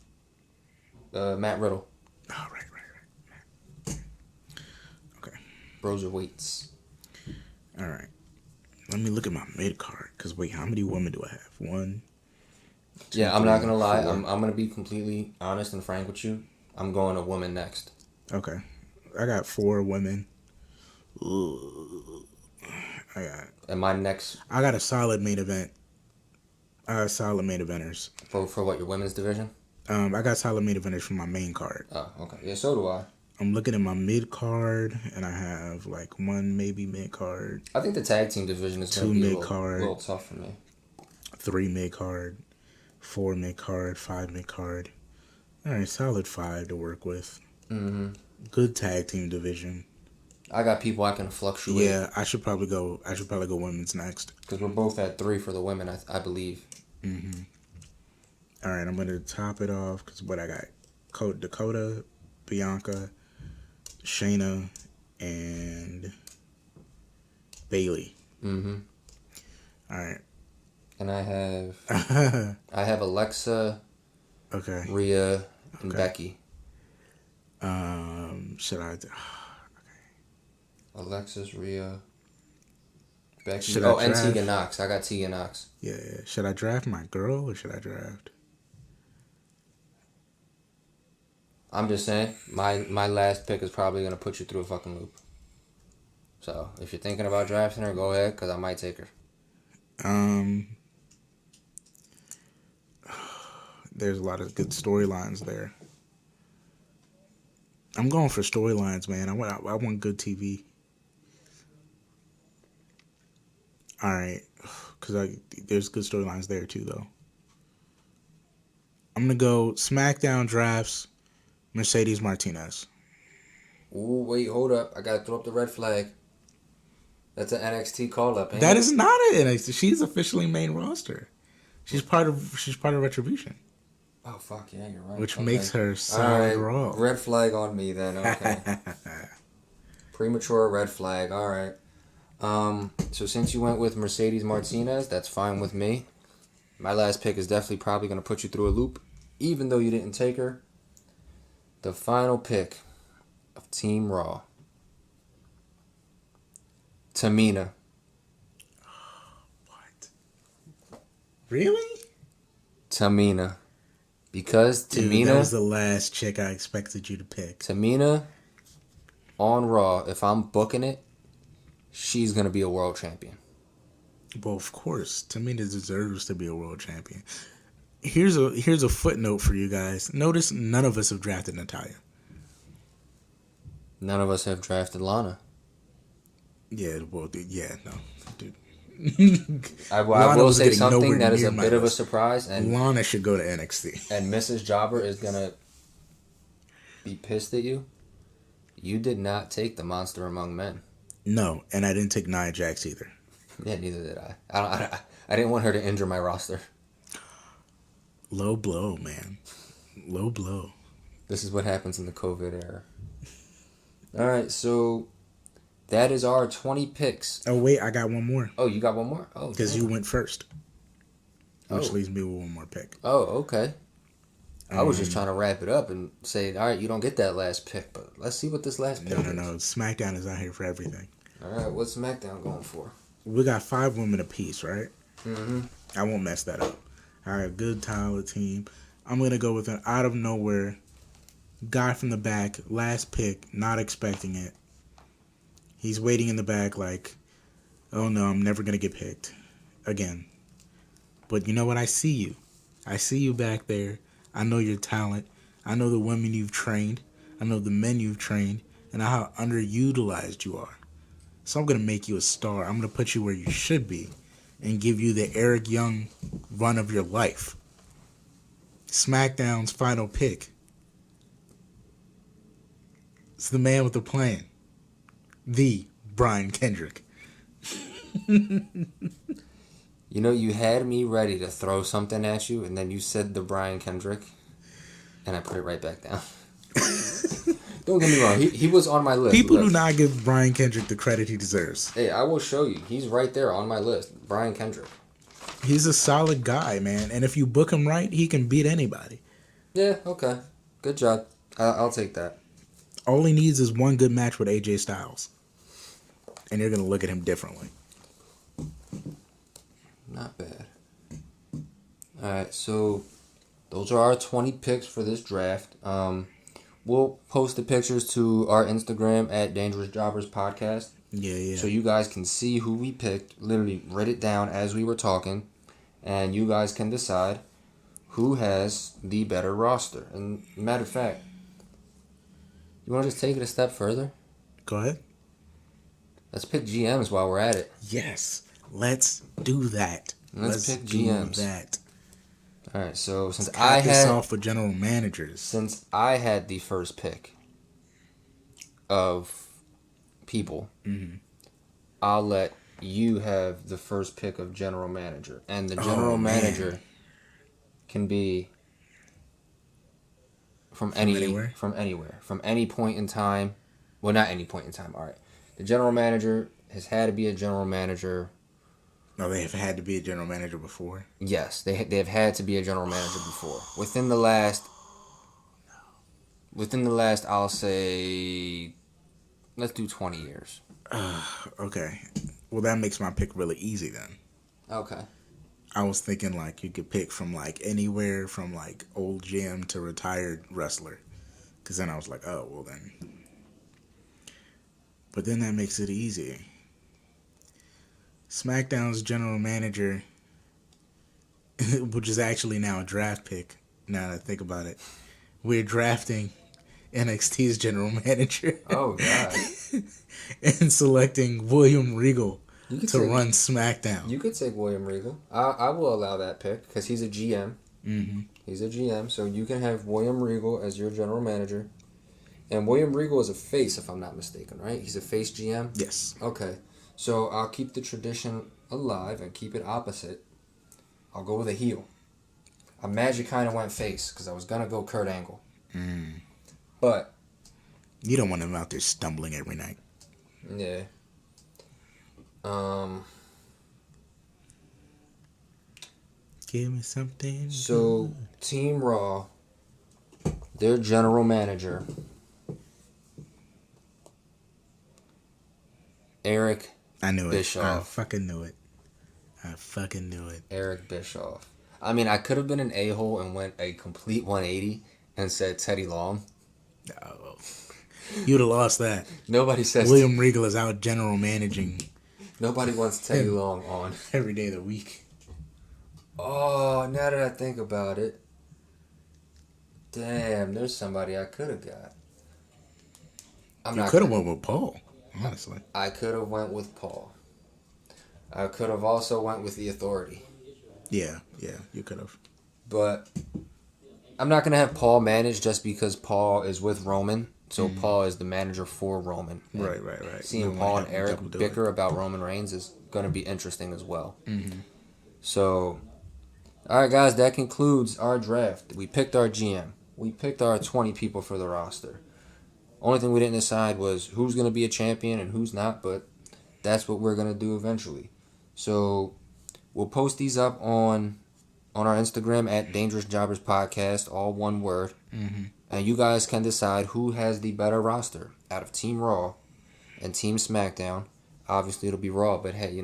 Matt Riddle. Oh, right. Okay. Broserweights. All right. Let me look at my mid card. Because, wait, how many women do I have? 1, 2, Yeah, I'm not 3, going to lie. 4. I'm going to be completely honest and frank with you. I'm going a woman next. Okay. I got 4 women. Ooh. And my next... I got a solid main event. I got solid main eventers. For what, your women's division? I got solid main eventers from my main card. Oh, okay. Yeah, so do I. I'm looking at my mid card, and I have like 1 maybe mid card, I think the tag team division is going to be a little tough for me. 3 mid card, 4 mid card, 5 mid card. All right, solid 5 to work with. Mm-hmm. Good tag team division. I got people I can fluctuate. Yeah, I should probably go women's next. Because we're both at 3 for the women, I believe. Mm-hmm. All right, I'm going to top it off because what I got, Dakota, Bianca, Shayna, and Bailey. Mm-hmm. All right. And I have Alexa, Okay. Rhea, and Becky. Should I? Alexis, Rhea, Becky. Should Oh, I and draft? Tegan Knox. I got Tegan Knox. Yeah. Should I draft my girl or should I draft? I'm just saying, my last pick is probably going to put you through a fucking loop. So, if you're thinking about drafting her, go ahead, because I might take her. There's a lot of good storylines there. I'm going for storylines, man. I want good TV. All right, because there's good storylines there too, though. I'm gonna go SmackDown drafts Mercedes Martinez. Ooh, wait, hold up. I got to throw up the red flag. That's an NXT call-up, ain't That it? is not an NXT. She's officially main roster. She's part of Retribution. Oh, fuck, yeah, you're right. Which okay. makes her solid Raw. Red flag on me then, okay. Premature red flag, alright. So since you went with Mercedes Martinez, that's fine with me. My last pick is definitely probably going to put you through a loop, even though you didn't take her. The final pick of Team Raw. Tamina. What? Really? Tamina. Because Tamina... Dude, that was the last chick I expected you to pick. Tamina on Raw, if I'm booking it, she's going to be a world champion. Well, of course, Tamina deserves to be a world champion. Here's a footnote for you guys. Notice none of us have drafted Natalya. None of us have drafted Lana. Yeah, well, no, dude. I will say something that is a bit of a list. surprise, and Lana should go to NXT. And Mrs. Jobber is gonna be pissed at you. You did not take the monster among men. No, and I didn't take Nia Jax either. Yeah, neither did I. I didn't want her to injure my roster. Low blow, man. Low blow. This is what happens in the COVID era. All right, so that is our 20 picks. Oh, wait, I got one more. Oh, you got one more? Oh, because you went first. Which Oh. leaves me with one more pick. Oh, okay. I was just trying to wrap it up and say, all right, you don't get that last pick, but let's see what this last pick is. No. SmackDown is out here for everything. All right, what's SmackDown going for? We got 5 women apiece, right? Mm-hmm. I won't mess that up. I got a good talented team. I'm going to go with an out of nowhere guy from the back, last pick, not expecting it. He's waiting in the back like, oh no, I'm never going to get picked again. But you know what? I see you. I see you back there. I know your talent. I know the women you've trained. I know the men you've trained. And how underutilized you are. So I'm going to make you a star. I'm going to put you where you should be. And give you the Eric Young run of your life. SmackDown's final pick. It's the man with the plan. The Brian Kendrick. You know, you had me ready to throw something at you, and then you said the Brian Kendrick, and I put it right back down. Don't get me wrong, he was on my list. People do not give Brian Kendrick the credit he deserves. Hey, I will show you. He's right there on my list. Brian Kendrick. He's a solid guy, man. And if you book him right, he can beat anybody. Yeah, okay. Good job. I'll take that. All he needs is one good match with AJ Styles. And you're going to look at him differently. Not bad. Alright, so those are our 20 picks for this draft. We'll post the pictures to our Instagram at Dangerous Jobbers Podcast. Yeah. So you guys can see who we picked. Literally write it down as we were talking. And you guys can decide who has the better roster. And matter of fact, you want to just take it a step further? Go ahead. Let's pick GMs while we're at it. Yes. Let's do that. Let's pick GMs. Do that. All right, so since Cap this off with general managers. Since I had the first pick of people, I'll let you have the first pick of general manager, and the general manager can be from anywhere, from any point in time. Well, not any point in time. All right, the general manager has had to be a general manager. No, they have had to be a general manager before. Yes, they have had to be a general manager before. Within the last, I'll say, let's do 20 years. Okay. Well, that makes my pick really easy then. Okay. I was thinking like you could pick from like anywhere from like old GM to retired wrestler. Because then I was like, oh, well then. But then that makes it easy. SmackDown's general manager, which is actually now a draft pick, now that I think about it. We're drafting NXT's general manager. Oh, God. And selecting William Regal to take, run SmackDown. You could take William Regal. I will allow that pick because he's a GM. Mm-hmm. He's a GM, so you can have William Regal as your general manager. And William Regal is a face, if I'm not mistaken, right? He's a face GM? Yes. Okay. So I'll keep the tradition alive and keep it opposite. I'll go with a heel. I magic kind of went face because I was going to go Kurt Angle. But you don't want him out there stumbling every night. Yeah. Give me something. So, good. Team Raw, their general manager, Eric I knew Bischoff. it. I fucking knew it. Eric Bischoff. I mean, I could have been an a-hole and went a complete 180 and said Teddy Long. Oh, you'd have lost that. Nobody says William Regal is out general managing. Nobody wants Teddy Long on every day of the week. Oh, now that I think about it, damn, there's somebody I could have got. You could have went with Paul, honestly. I could have went with Paul. I could have also went with the Authority. Yeah, you could have. But I'm not going to have Paul manage just because Paul is with Roman. So Paul is the manager for Roman. And right. Seeing Paul and Eric bicker about Roman Reigns is going to be interesting as well. So, all right, guys, that concludes our draft. We picked our GM. We picked our 20 people for the roster. Only thing we didn't decide was who's going to be a champion and who's not, but that's what we're going to do eventually. So, we'll post these up on our Instagram at Dangerous Jobbers Podcast, all one word. And you guys can decide who has the better roster out of Team Raw and Team SmackDown. Obviously, it'll be Raw, but hey,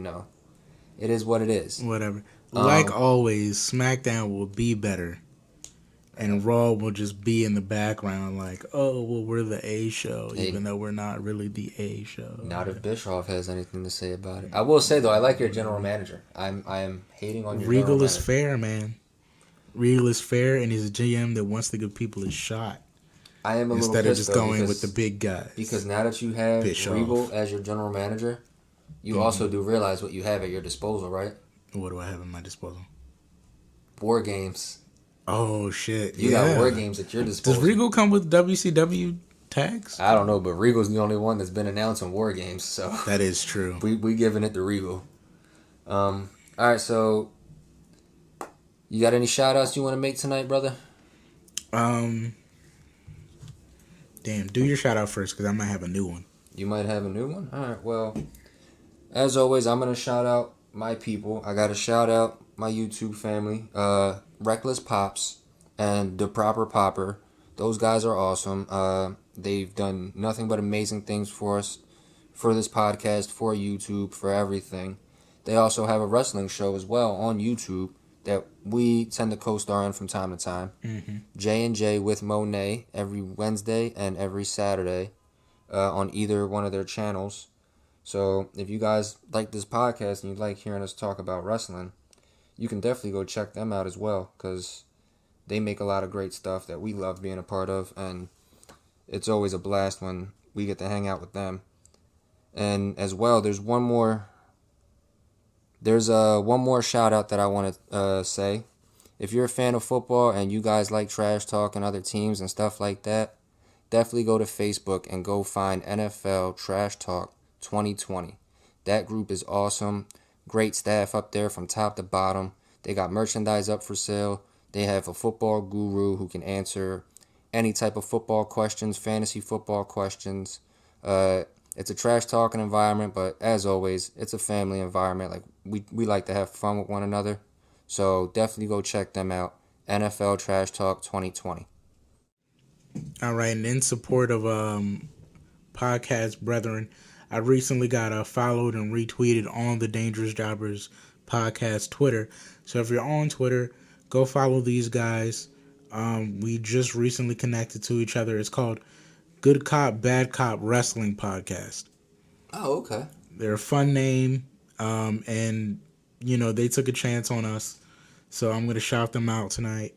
it is what it is. Whatever. Like always, SmackDown will be better. And Raw will just be in the background like, oh, well, we're the A show, even though we're not really the A show. Not if Bischoff has anything to say about it. I will say, though, I like your general manager. I am hating on your Regal general is manager. fair, man. Regal is fair, and he's a GM that wants to give people a shot. I am a little instead of pissed, just going with the big guys. Because now that you have Bischoff. Regal as your general manager, you also do realize what you have at your disposal, right? What do I have at my disposal? War games. Oh, shit. You got war games at your disposal. Does Regal come with WCW tags? I don't know, but Regal's the only one that's been announcing war games, so that is true. We giving it to Regal. All right, so you got any shout outs you want to make tonight, brother? Damn, do your shout out first because I might have a new one. You might have a new one? All right, well, as always, I'm going to shout out my people. I got to shout out my YouTube family, Reckless Pops and The Proper Popper. Those guys are awesome. They've done nothing but amazing things for us, for this podcast, for YouTube, for everything. They also have a wrestling show as well on YouTube that we tend to co-star in from time to time. J&J with Monet every Wednesday and every Saturday on either one of their channels. So if you guys like this podcast and you like hearing us talk about wrestling, you can definitely go check them out as well because they make a lot of great stuff that we love being a part of, and it's always a blast when we get to hang out with them. And as well, there's one more shout out that I want to say. If you're a fan of football and you guys like trash talk and other teams and stuff like that, definitely go to Facebook and go find NFL Trash Talk 2020. That group is awesome. Great staff up there from top to bottom. They got merchandise up for sale. They have a football guru who can answer any type of football questions, fantasy football questions. It's a trash talking environment, but as always, it's a family environment. Like we like to have fun with one another. So definitely go check them out. NFL Trash Talk 2020. All right, and in support of podcast brethren, I recently got followed and retweeted on the Dangerous Jobbers podcast Twitter. So if you're on Twitter, go follow these guys. We just recently connected to each other. It's called Good Cop, Bad Cop Wrestling Podcast. Oh, okay. They're a fun name, and they took a chance on us, so I'm gonna shout them out tonight.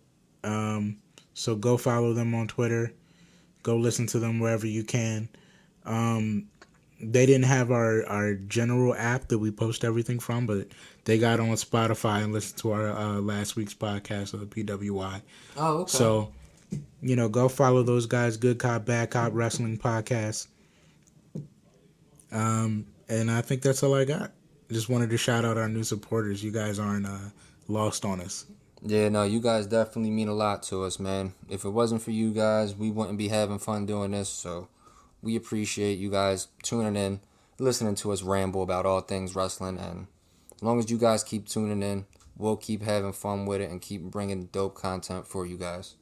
So go follow them on Twitter. Go listen to them wherever you can. They didn't have our general app that we post everything from, but they got on Spotify and listened to our last week's podcast of the PWI. Oh, okay. So, go follow those guys. Good Cop, Bad Cop Wrestling Podcast. And I think that's all I got. Just wanted to shout out our new supporters. You guys aren't lost on us. Yeah, no, you guys definitely mean a lot to us, man. If it wasn't for you guys, we wouldn't be having fun doing this. So we appreciate you guys tuning in, listening to us ramble about all things wrestling. And as long as you guys keep tuning in, we'll keep having fun with it and keep bringing dope content for you guys.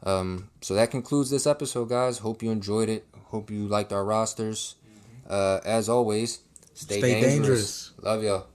So that concludes this episode, guys. Hope you enjoyed it. Hope you liked our rosters. As always, stay dangerous. Dangerous. Love y'all.